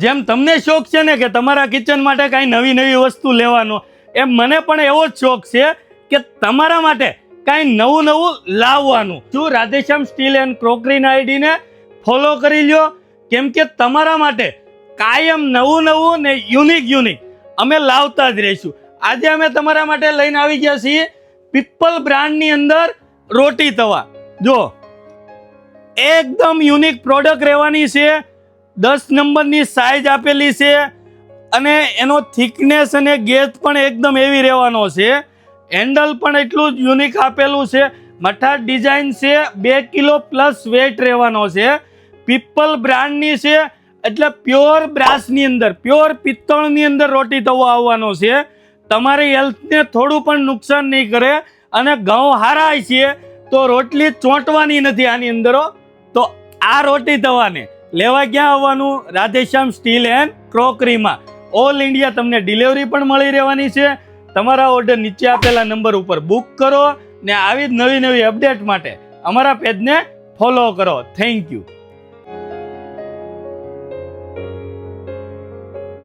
જેમ તમને શોખ છે ને કે તમારા કિચન માટે કાંઈ નવી નવી વસ્તુ લેવાનો, એમ મને પણ એવો જ શોખ છે કે તમારા માટે કાંઈ નવું નવું લાવવાનું. શું રાધેશ્યામ સ્ટીલ એન્ડ ક્રોકરીના આઈડીને ફોલો કરી લ્યો, કેમ કે તમારા માટે કાયમ નવું નવું ને યુનિક અમે લાવતા જ રહીશું. આજે અમે તમારા માટે લઈને આવી ગયા છીએ પીપલ બ્રાન્ડની અંદર રોટી તવા. જો એકદમ યુનિક પ્રોડક્ટ રહેવાની છે, 10 નંબરની સાઇઝ આપેલી છે અને એનો થિકનેસ અને ગેજ પણ એકદમ એવી રહેવાનો છે. હેન્ડલ પણ એટલું જ યુનિક આપેલું છે. મઠાટ ડિઝાઇન છે, 2 કિલો પ્લસ વેઇટ રહેવાનો છે. પીપલ બ્રાન્ડની છે એટલે પ્યોર બ્રાસની અંદર, પ્યોર પિત્તળની અંદર રોટી તવો આવવાનો છે. તમારી હેલ્થને થોડું પણ નુકસાન નહીં કરે અને ઘઉં હારાય છે તો રોટલી ચોંટવાની નથી આની અંદર. તો આ રોટી તવાને લેવા ક્યાં આવવાનું? રાધેશ્યામ સ્ટીલ એન્ડ ક્રોકરીમાં. ઓલ ઇન્ડિયા તમને ડિલિવરી પણ મળી રહેવાની છે. તમારા ઓર્ડર નીચે આપેલા નંબર ઉપર બુક કરો ને આવી જ નવી નવી અપડેટ માટે અમારા પેજને ફોલો કરો. Thank you.